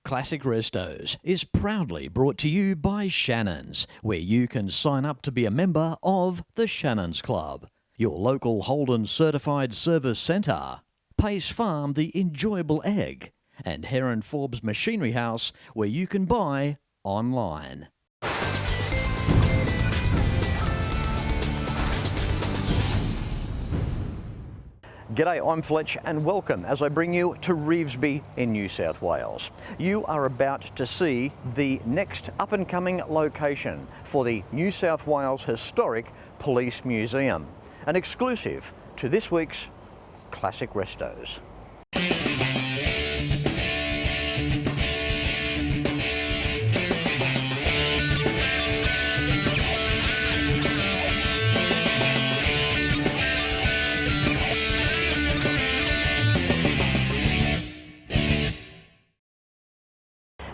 Classic Restos is proudly brought to you by Shannons, where you can sign up to be a member of the Shannons Club, your local Holden certified service centre, Pace Farm the enjoyable egg, and Heron Forbes Machinery House, where you can buy online. G'day, I'm Fletch and welcome as I bring you to Revesby in New South Wales. You are about to see the next up-and-coming location for the New South Wales Historic Police Museum, an exclusive to this week's Classic Restos.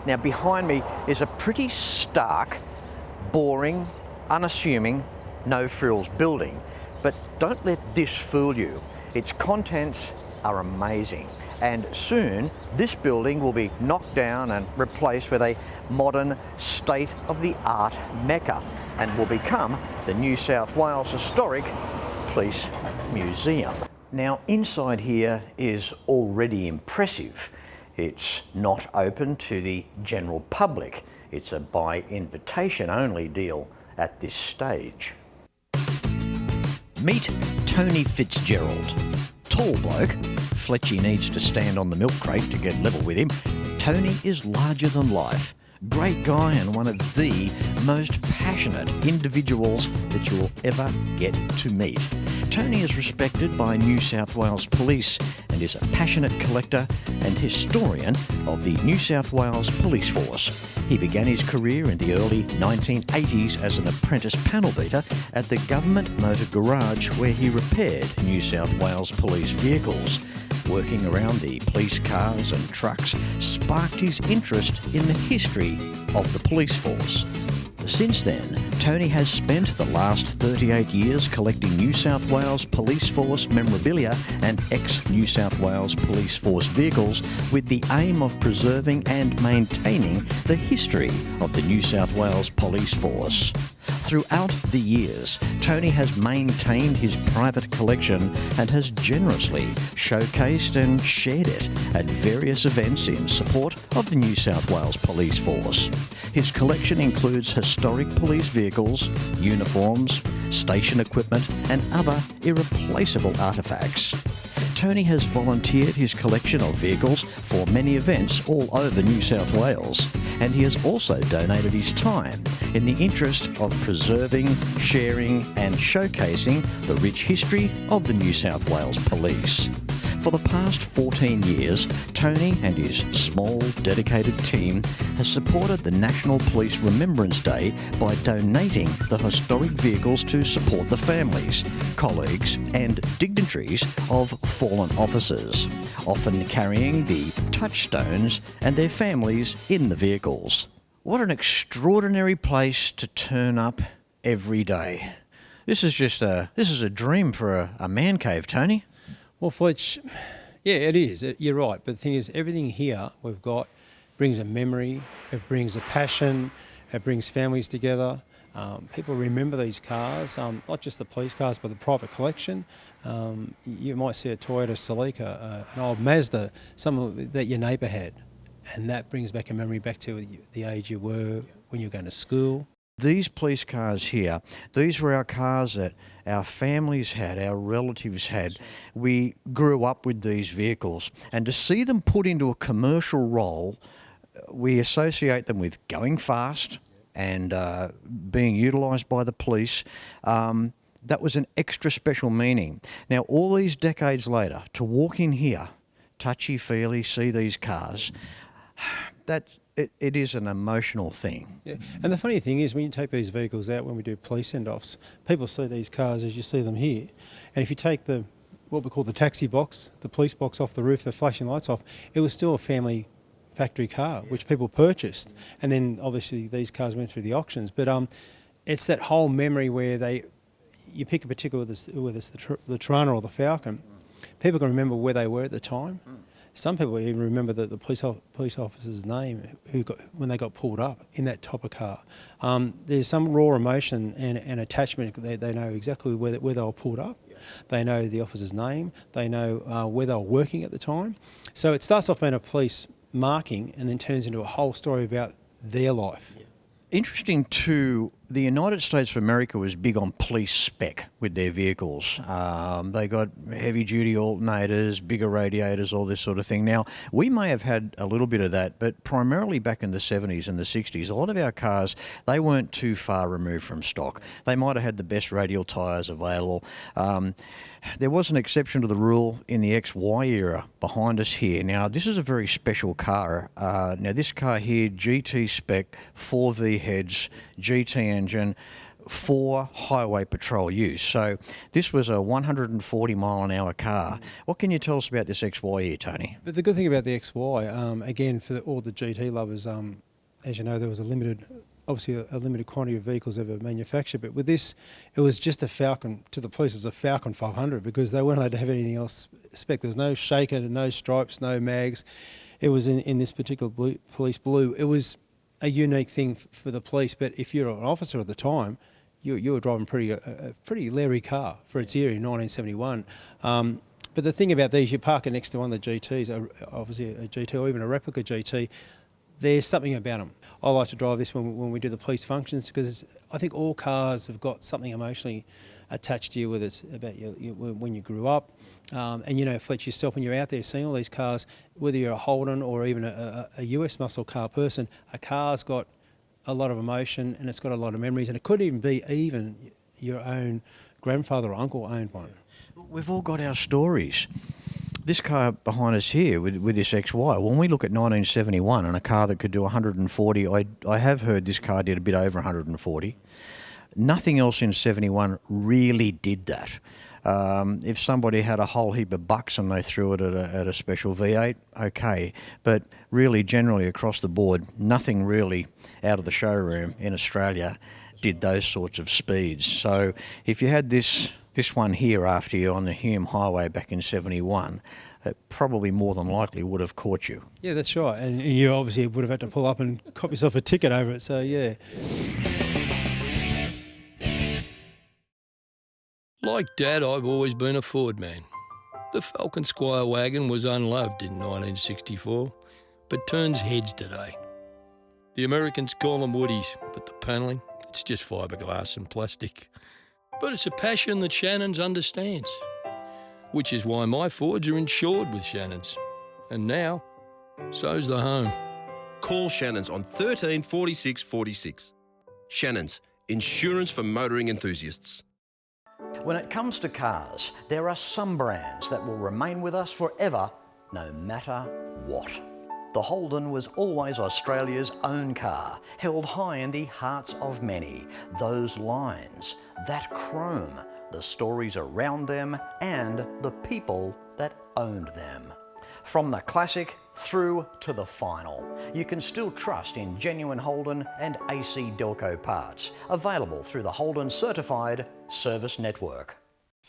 Now behind me is a pretty stark, boring, unassuming, no-frills building. But don't let this fool you. Its contents are amazing. And soon this building will be knocked down and replaced with a modern, state-of-the-art mecca and will become the New South Wales Historic Police Museum. Now inside here is already impressive. It's not open to the general public. It's a by invitation only deal at this stage. Meet Tony Fitzgerald. Tall bloke. Fletchy needs to stand on the milk crate to get level with him. Tony is larger than life. Great guy and one of the most passionate individuals that you will ever get to meet. Tony is respected by New South Wales Police and is a passionate collector and historian of the New South Wales Police Force. He began his career in the early 1980s as an apprentice panel beater at the Government Motor Garage, where he repaired New South Wales police vehicles. Working around the police cars and trucks sparked his interest in the history of the police force. Since then, Tony has spent the last 38 years collecting New South Wales Police Force memorabilia and ex-New South Wales Police Force vehicles with the aim of preserving and maintaining the history of the New South Wales Police Force. Throughout the years, Tony has maintained his private collection and has generously showcased and shared it at various events in support of the New South Wales Police Force. His collection includes historic police vehicles, uniforms, station equipment and other irreplaceable artefacts. Tony has volunteered his collection of vehicles for many events all over New South Wales, and he has also donated his time in the interest of preserving, sharing and showcasing the rich history of the New South Wales Police. For the past 14 years, Tony and his small, dedicated team has supported the National Police Remembrance Day by donating the historic vehicles to support the families, colleagues and dignitaries of fallen officers, often carrying the touchstones and their families in the vehicles. What an extraordinary place to turn up every day. This is a dream for a man cave, Tony. Well, Fletch, yeah, it is. You're right. But the thing is, everything here we've got brings a memory, it brings a passion, it brings families together. People remember these cars, not just the police cars, but the private collection. You might see a Toyota Celica, an old Mazda, something that your neighbour had. And that brings back a memory back to the age you were when you were going to school. These police cars here, these were our cars that our families had, our relatives had. We grew up with these vehicles, and to see them put into a commercial role, we associate them with going fast and being utilised by the police. That was an extra special meaning. Now, all these decades later, to walk in here, touchy-feely, see these cars, it is an emotional thing. Yeah. And the funny thing is, when you take these vehicles out, when we do police send-offs, people see these cars as you see them here. And if you take what we call the taxi box, the police box off the roof, the flashing lights off, it was still a family factory car, which people purchased. And then obviously these cars went through the auctions. But it's that whole memory where you pick a particular, whether it's the Torana or the Falcon, people can remember where they were at the time. Some people even remember the police officer's name when they got pulled up in that type of car. There's some raw emotion and attachment. They know exactly where they were pulled up. Yeah. They know the officer's name. They know where they were working at the time. So it starts off being a police marking and then turns into a whole story about their life. Yeah. Interesting too, the United States of America was big on police spec with their vehicles. They got heavy duty alternators, bigger radiators, all this sort of thing. Now, we may have had a little bit of that, but primarily back in the 70s and the 60s, a lot of our cars, they weren't too far removed from stock. They might have had the best radial tyres available. There was an exception to the rule in the XY era behind us here. Now, this is a very special car. Now, this car here, GT Spec, 4V heads, GT engine, for highway patrol use. So this was a 140 mile an hour car. What can you tell us about this XY here, Tony? But the good thing about the XY, again, for all the GT lovers, as you know, there was a limited quantity of vehicles ever manufactured, but with this, it was just a Falcon. To the police, it was a Falcon 500 because they weren't allowed to have anything else spec. There was no shaker, no stripes, no mags. It was in this particular police blue. It was a unique thing for the police, but if you're an officer at the time, you were driving a pretty leery car for its era in 1971. But the thing about these, you park it next to one of the GTs, obviously a GT or even a replica GT, there's something about them. I like to drive this when we do the police functions because I think all cars have got something emotionally attached to you, whether it's about when you grew up. And you know, Fletch, yourself, when you're out there seeing all these cars, whether you're a Holden or even a US muscle car person, a car's got a lot of emotion and it's got a lot of memories, and it could even be your own grandfather or uncle owned one. We've all got our stories. This car behind us here with this XY, when we look at 1971 and a car that could do 140, I have heard this car did a bit over 140. Nothing else in 71 really did that. If somebody had a whole heap of bucks and they threw it at a special V8, okay. But really, generally across the board, nothing really out of the showroom in Australia did those sorts of speeds. So if you had this one here after you on the Hume Highway back in 71, it probably more than likely would have caught you. Yeah, that's right. And you obviously would have had to pull up and cop yourself a ticket over it, so yeah. Like Dad, I've always been a Ford man. The Falcon Squire wagon was unloved in 1964, but turns heads today. The Americans call them Woodies, but the panelling, it's just fiberglass and plastic. But it's a passion that Shannons understands, which is why my Fords are insured with Shannons. And now, so's the home. Call Shannons on 13 46 46. Shannons, insurance for motoring enthusiasts. When it comes to cars, there are some brands that will remain with us forever, no matter what. The Holden was always Australia's own car, held high in the hearts of many. Those lines, that chrome, the stories around them, and the people that owned them. From the classic through to the final, you can still trust in genuine Holden and AC Delco parts, available through the Holden Certified Service Network.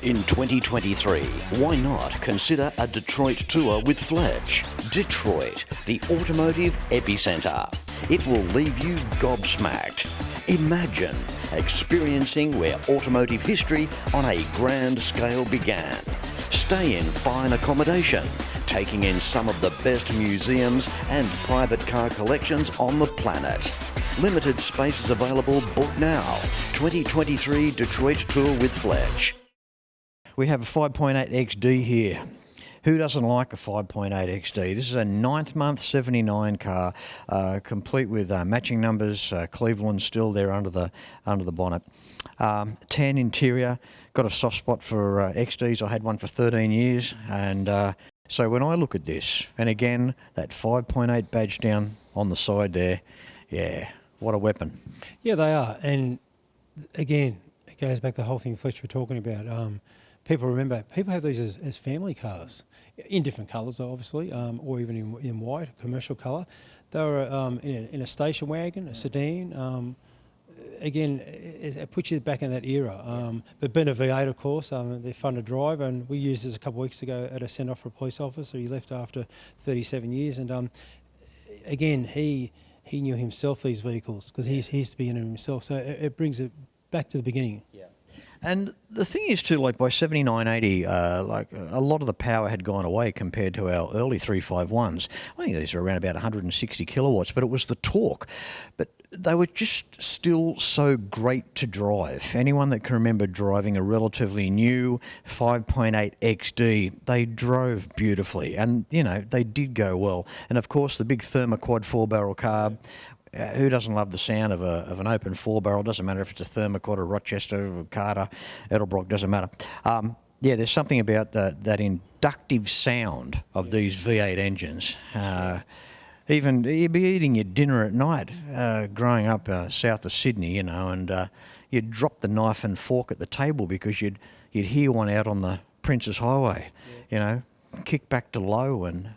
In 2023, why not consider a Detroit tour with Fletch? Detroit, the automotive epicenter. It will leave you gobsmacked. Imagine experiencing where automotive history on a grand scale began. Stay in fine accommodation, taking in some of the best museums and private car collections on the planet. Limited spaces available. Book now. 2023 Detroit tour with Fletch. We have a 5.8 XD here. Who doesn't like a 5.8 XD? This is a 9th month 79 car, complete with matching numbers. Cleveland still there under the bonnet. Tan interior. Got a soft spot for XDs. I had one for 13 years, and so when I look at this, and again that 5.8 badge down on the side there, yeah, what a weapon. Yeah, they are, and again, it goes back to the whole thing Fletch were talking about. People have these as family cars in different colours, obviously, or even in white, commercial colour. They were in a station wagon, a sedan, again, it puts you back in that era. But being a V8, of course, they're fun to drive, and we used this a couple of weeks ago at a send-off for a police officer. He left after 37 years, and again, he knew himself these vehicles because he used to be in them himself. So it brings it back to the beginning. Yeah. And the thing is too, like by 79, 80, like a lot of the power had gone away compared to our early 351s. I think these are around about 160 kilowatts, but it was the torque. But they were just still so great to drive. Anyone that can remember driving a relatively new 5.8 XD, they drove beautifully, and you know they did go well. And of course, the big Thermoquad 4-barrel carb. Who doesn't love the sound of an open 4-barrel? Doesn't matter if it's a Thermoquad or Rochester or Carter, Edelbrock, doesn't matter. Yeah, there's something about that inductive sound of these V8 engines. Even you'd be eating your dinner at night, growing up south of Sydney, you know, and you'd drop the knife and fork at the table because you'd hear one out on the Princes Highway, you know, kick back to low, and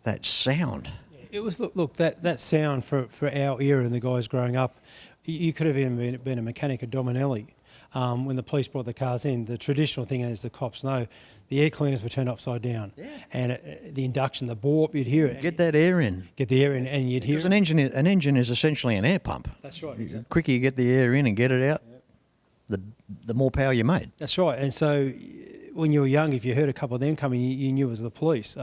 that sound. It was look that sound for our era and the guys growing up. You could have even been a mechanic at Dominelli when the police brought the cars in. The traditional thing, as the cops know, the air cleaners were turned upside down, and the induction, the warp, you'd hear it. Get that air in. Get the air in, and you'd hear it. An engine is essentially an air pump. That's right. The quicker you get the air in and get it out, the more power you made. That's right. And so, when you were young, if you heard a couple of them coming, you knew it was the police.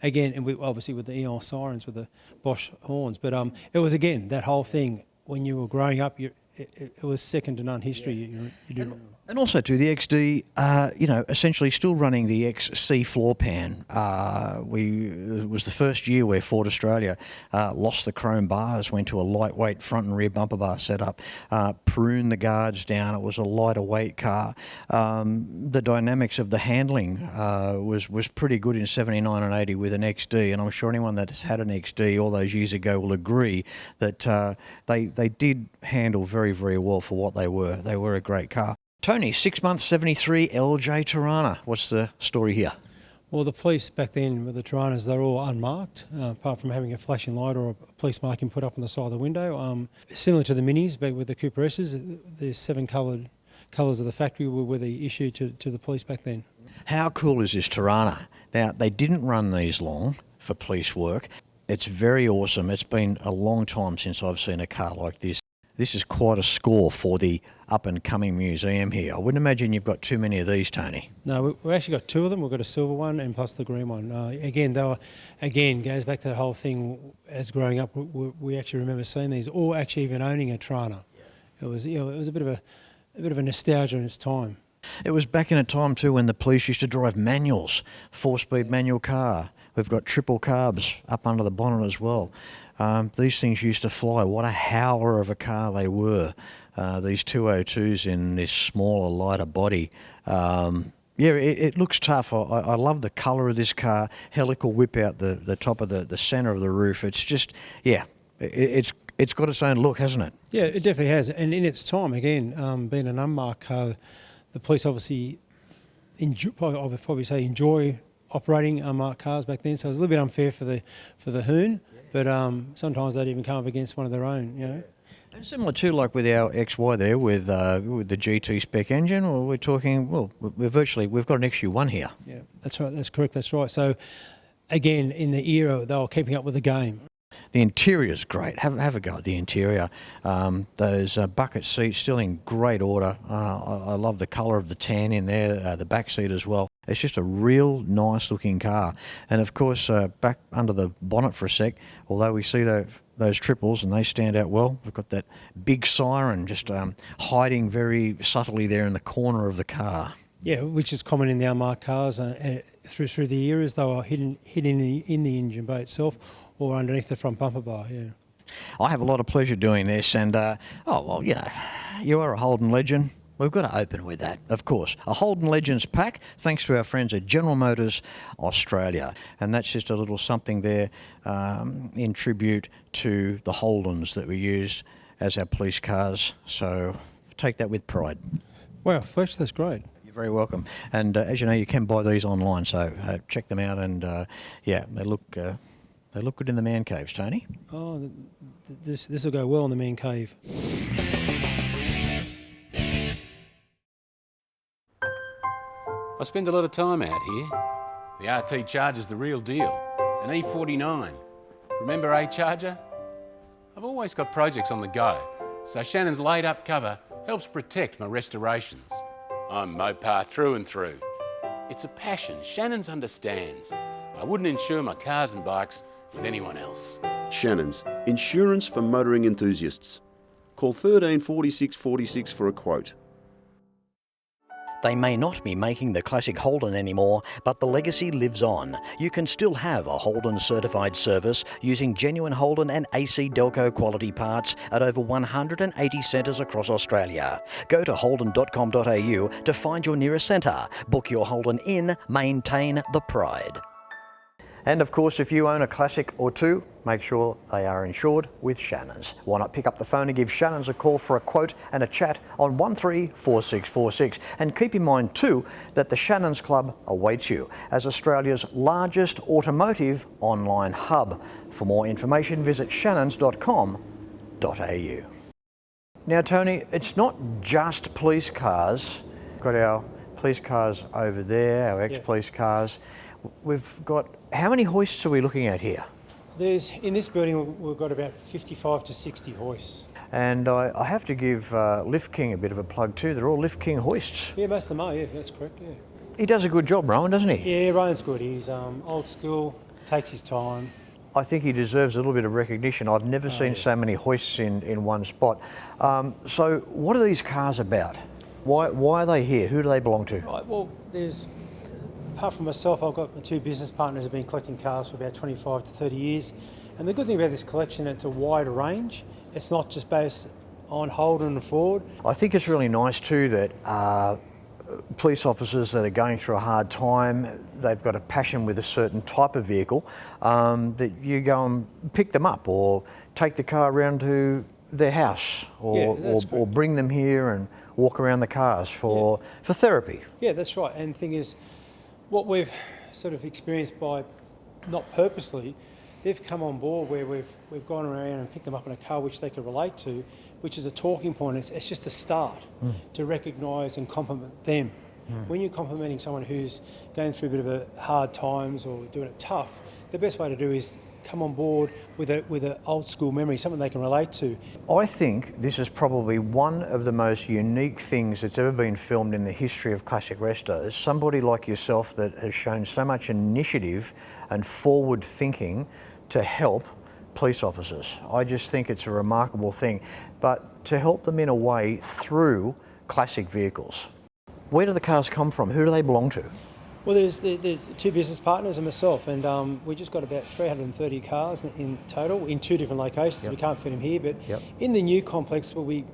Again, and obviously with the Eon sirens, with the Bosch horns. But it was, again, that whole thing, when you were growing up, it was second to none history. You didn't. And also too, the XD, you know, essentially still running the XC floor pan. It was the first year where Ford Australia lost the chrome bars, went to a lightweight front and rear bumper bar setup, pruned the guards down. It was a lighter weight car. The dynamics of the handling was pretty good in 79 and 80 with an XD, and I'm sure anyone that's had an XD all those years ago will agree that they did handle very, very well for what they were. They were a great car. Tony, 6 months, 73, LJ Torana. What's the story here? Well, the police back then with the Toranas, they're all unmarked, apart from having a flashing light or a police marking put up on the side of the window. Similar to the Minis, but with the Cooper S's, there's 7 colours of the factory were the issue to the police back then. How cool is this Torana? Now, they didn't run these long for police work. It's very awesome. It's been a long time since I've seen a car like this. This is quite a score for the up-and-coming museum here. I wouldn't imagine you've got too many of these, Tony. No, we've actually got 2 of them. We've got a silver one and plus the green one. Again, goes back to that whole thing. As growing up, we actually remember seeing these, or actually even owning a Torana. It was, it was a bit of a nostalgia in its time. It was back in a time too when the police used to drive manuals, 4-speed manual car. We've got triple carbs up under the bonnet as well. These things used to fly. What a howler of a car they were. These 202s in this smaller, lighter body. It looks tough. I love the colour of this car. Helical whip out the top of the centre of the roof. It's just, it's got its own look, hasn't it? Yeah, it definitely has. And in its time, again, being an unmarked car, the police obviously enjoy operating unmarked cars back then. So it was a little bit unfair for the Hoon. But sometimes they'd even come up against one of their own, you know. And similar too, like with our XY there, with the GT Spec engine, or we're talking, well, we've got an XU1 here. Yeah, that's right. That's correct. That's right. So, again, in the era, they were keeping up with the game. The interior's great. Have a go at the interior. Those bucket seats still in great order. I love the colour of the tan in there, the back seat as well. It's just a real nice looking car. And of course, back under the bonnet for a sec, although we see those triples and they stand out well, we've got that big siren just hiding very subtly there in the corner of the car. Yeah, which is common in the unmarked cars through the eras. They were hidden in the engine bay itself or underneath the front bumper bar, yeah. I have a lot of pleasure doing this, and, you are a Holden legend. We've got to open with that, of course. A Holden Legends pack, thanks to our friends at General Motors Australia. And that's just a little something there in tribute to the Holdens that we used as our police cars. So take that with pride. Wow, Fletch, that's great. You're very welcome. And as you know, you can buy these online, so check them out. And they look good in the man caves, Tony. Oh, this will go well in the man cave. spend a lot of time out here. The RT Charger's the real deal. An E49. Remember A-Charger? I've always got projects on the go, so Shannon's laid-up cover helps protect my restorations. I'm Mopar through and through. It's a passion Shannon's understands. I wouldn't insure my cars and bikes with anyone else. Shannons, insurance for motoring enthusiasts. Call 13 46 46 for a quote. They may not be making the classic Holden anymore, but the legacy lives on. You can still have a Holden certified service using genuine Holden and AC Delco quality parts at over 180 centres across Australia. Go to holden.com.au to find your nearest centre. Book your Holden in, maintain the pride. And of course, if you own a classic or two, make sure they are insured with Shannons. Why not pick up the phone and give Shannons a call for a quote and a chat on 134646. And keep in mind too that the Shannons Club awaits you as Australia's largest automotive online hub. For more information, visit shannons.com.au. Now Tony, it's not just police cars. We've got our police cars over there, our ex-police cars. We've got, how many hoists are we looking at here? In this building we've got about 55 to 60 hoists. And I have to give Lift King a bit of a plug too. They're all Lift King hoists. Yeah, most of them are, yeah, that's correct, yeah. He does a good job, Rowan, doesn't he? Yeah, Rowan's good. He's old school, takes his time. I think he deserves a little bit of recognition. I've never seen so many hoists in one spot. So what are these cars about? Why are they here? Who do they belong to? Right, well, apart from myself, I've got my two business partners who've been collecting cars for about 25 to 30 years. And the good thing about this collection, it's a wide range. It's not just based on Holden and Ford. I think it's really nice too that police officers that are going through a hard time, they've got a passion with a certain type of vehicle, that you go and pick them up or take the car around to their house or bring them here and walk around the cars for therapy. Yeah, that's right. And the thing is, what we've sort of experienced by, not purposely, they've come on board where we've gone around and picked them up in a car which they can relate to, which is a talking point. It's just a start to recognise and compliment them. When you're complimenting someone who's going through a bit of a hard times or doing it tough, the best way to do is come on board with an old school memory, something they can relate to. I think this is probably one of the most unique things that's ever been filmed in the history of classic restos. Somebody like yourself that has shown so much initiative and forward thinking to help police officers. I just think it's a remarkable thing, but to help them in a way through classic vehicles. Where do the cars come from? Who do they belong to? Well, there's two business partners and myself, and we just got about 330 cars in total in two different locations. We can't fit them here, but in the new complex, we'll be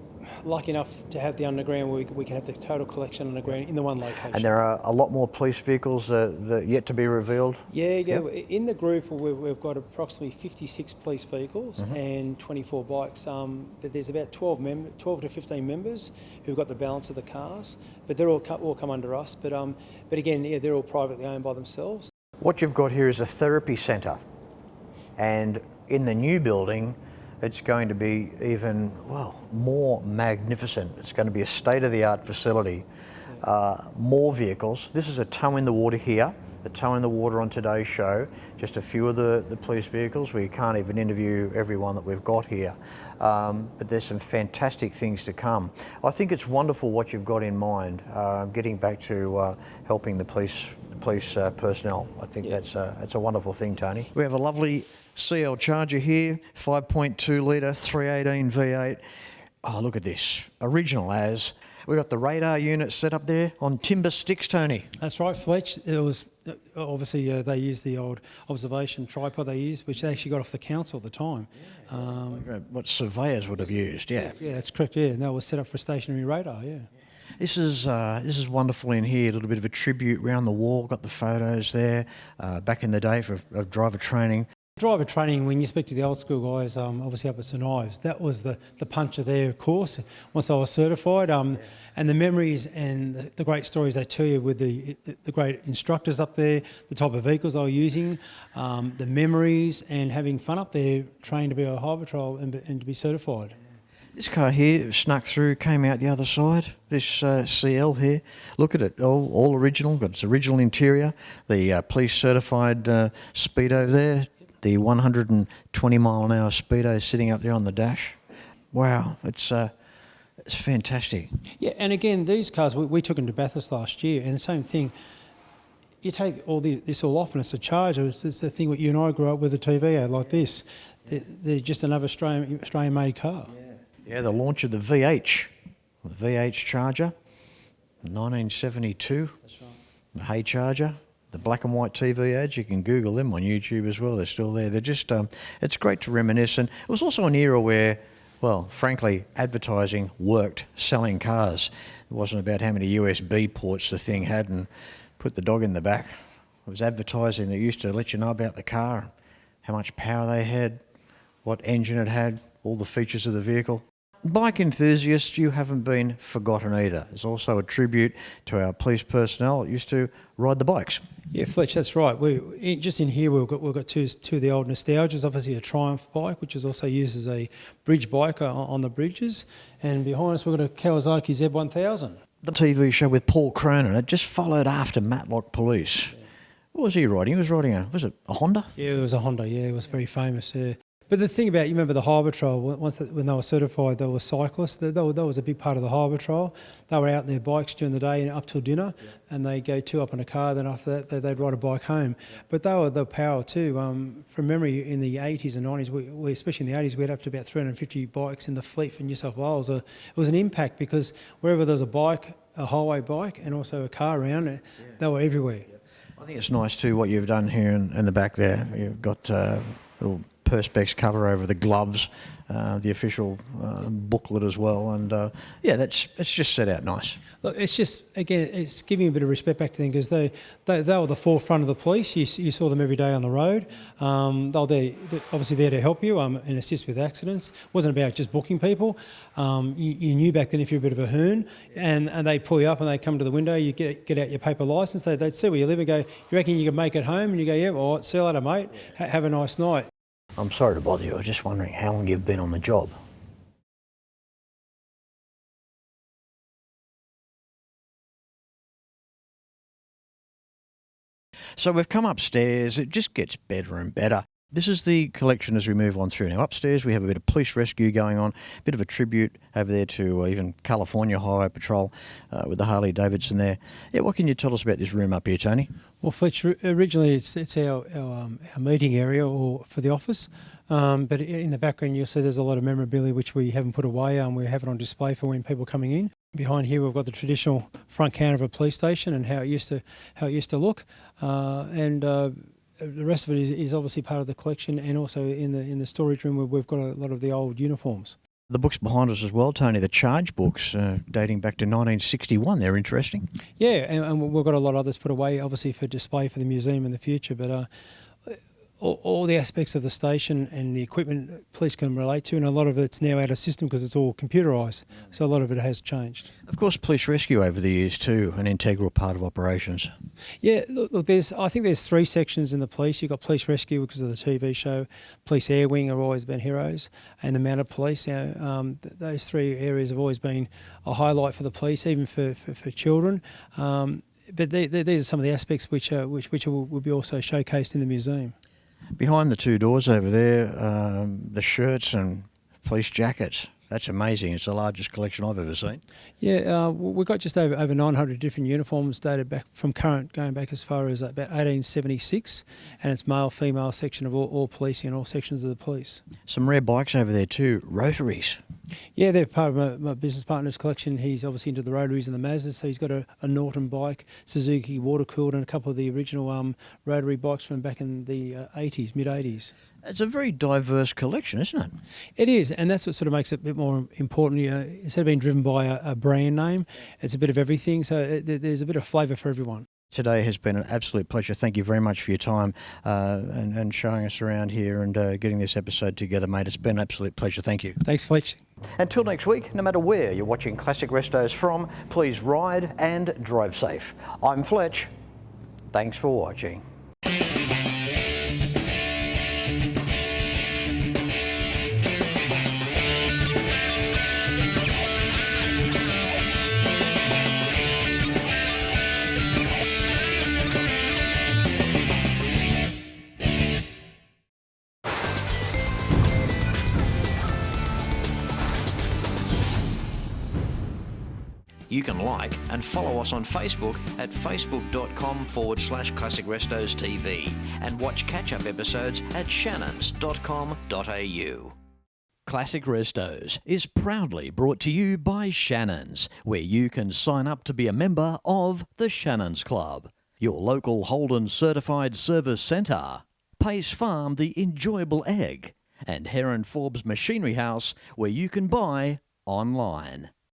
lucky enough to have the underground where we can have the total collection underground in the one location. And there are a lot more police vehicles that yet to be revealed? Yeah. In the group, we've got approximately 56 police vehicles and 24 bikes. But there's about 12 to 15 members who've got the balance of the cars, but they're all come under us. But again, they're all privately owned by themselves. What you've got here is a therapy centre, and in the new building, it's going to be even, more magnificent. It's going to be a state-of-the-art facility, more vehicles. This is a toe in the water here, a toe in the water on today's show. Just a few of the police vehicles. We can't even interview everyone that we've got here, but there's some fantastic things to come. I think it's wonderful what you've got in mind, getting back to helping the police personnel. I think that's a wonderful thing, Tony. We have a lovely CL Charger here, 5.2 litre, 318 V8. Oh, look at this, original as. We've got the radar unit set up there on timber sticks, Tony. That's right, Fletch. It was obviously they used the old observation tripod they used, which they actually got off the council at the time. What surveyors would have used, Yeah, that's correct. Yeah, and that was set up for stationary radar. Yeah. This is wonderful in here. A little bit of a tribute round the wall. Got the photos there back in the day of driver training. Driver training, when you speak to the old school guys, obviously up at St Ives, that was the puncher there course once I was certified. And the memories and the great stories they tell you with the great instructors up there, the type of vehicles they were using, the memories and having fun up there, trained to be a highway patrol and to be certified. This car here snuck through, came out the other side. This CL here, look at it, all original, got its original interior, the police certified speedo there, the 120 mile an hour speedo sitting up there on the dash. Wow, it's fantastic. Yeah, and again, these cars, we took them to Bathurst last year, and the same thing. You take this all off and it's a Charger. It's the thing that you and I grew up with, a TV ad like this. They're just another Australian-made car. Yeah, the launch of the V8 Charger, 1972. That's right. The Hay Charger, the black and white TV ads. You can Google them on YouTube as well. They're still there. They're just, it's great to reminisce. And it was also an era where, well, frankly, advertising worked selling cars. It wasn't about how many USB ports the thing had and put the dog in the back. It was advertising that used to let you know about the car, how much power they had, what engine it had, all the features of the vehicle. Bike enthusiasts, you haven't been forgotten either. It's also a tribute to our police personnel that used to ride the bikes. Yeah, Fletch, that's right. Just in here we've got two of the old nostalgias. Obviously a Triumph bike, which is also used as a bridge bike on the bridges, and behind us we've got a Kawasaki Z1000. The TV show with Paul Cronin, it just followed after Matlock Police. Yeah. What was he riding? He was riding was it a Honda? Yeah, it was a Honda. Yeah, it was very famous. Yeah. But the thing about, you remember the Highway Patrol, when they were certified, they were cyclists. That was a big part of the Highway Patrol. They were out on their bikes during the day and up till dinner, and they go two up in a car. Then after that, they'd ride a bike home. But they were the power too. From memory, in the 80s and 90s, we especially in the 80s, we had up to about 350 bikes in the fleet for New South Wales. It was an impact because wherever there was a bike, a highway bike, and also a car around, they were everywhere. I think it's nice too what you've done here in the back there. You've got little Perspex cover over the gloves, the official booklet as well, and it's just set out nice. Look, it's just, again, it's giving a bit of respect back to them because they were the forefront of the police. You saw them every day on the road. They're obviously there to help you and assist with accidents. It wasn't about just booking people. You knew back then if you're a bit of a hoon, and they'd pull you up and they'd come to the window, you get out your paper licence, they'd see where you live and go, you reckon you can make it home? And you go, yeah, all right, see you later, mate. Have a nice night. I'm sorry to bother you. I was just wondering how long you've been on the job. So we've come upstairs. It just gets better and better. This is the collection as we move on through. Now upstairs we have a bit of police rescue going on, a bit of a tribute over there to even California Highway Patrol with the Harley Davidson there. Yeah, what can you tell us about this room up here, Tony? Well, Fletch, originally it's our meeting area or for the office, but in the background you'll see there's a lot of memorabilia which we haven't put away and we have it on display for when people are coming in. Behind here we've got the traditional front counter of a police station and how it used to look, the rest of it is obviously part of the collection, and also in the storage room where we've got a lot of the old uniforms. The books behind us as well, Tony, the charge books dating back to 1961, they're interesting. Yeah, and we've got a lot of others put away, obviously for display for the museum in the future, but all the aspects of the station and the equipment police can relate to, and a lot of it's now out of system because it's all computerised, so a lot of it has changed. Of course, police rescue over the years too, an integral part of operations. Yeah, look, I think there's three sections in the police. You've got police rescue because of the TV show, police air wing have always been heroes, and the mounted police. Those three areas have always been a highlight for the police, even for children. But these are some of the aspects which will be also showcased in the museum. Behind the two doors over there, the shirts and police jackets. That's amazing. It's the largest collection I've ever seen. Yeah, we've got just over 900 different uniforms dated back from going back as far as about 1876, and it's male, female section of all policing and all sections of the police. Some rare bikes over there too, rotaries. Yeah, they're part of my business partner's collection. He's obviously into the rotaries and the Mazdas, so he's got a Norton bike, Suzuki water-cooled, and a couple of the original rotary bikes from back in the mid-80s. It's a very diverse collection, isn't it? It is, and that's what sort of makes it a bit more important. Instead of being driven by a brand name, it's a bit of everything, so there's a bit of flavour for everyone. Today has been an absolute pleasure. Thank you very much for your time and showing us around here and getting this episode together, mate. It's been an absolute pleasure. Thank you. Thanks, Fletch. Until next week, no matter where you're watching Classic Restos from, please ride and drive safe. I'm Fletch. Thanks for watching. You can like and follow us on Facebook at facebook.com/Classic Restos TV and watch catch-up episodes at shannons.com.au. Classic Restos is proudly brought to you by Shannons, where you can sign up to be a member of the Shannons Club, your local Holden certified service centre, Pace Farm the enjoyable egg, and Heron Forbes Machinery House, where you can buy online.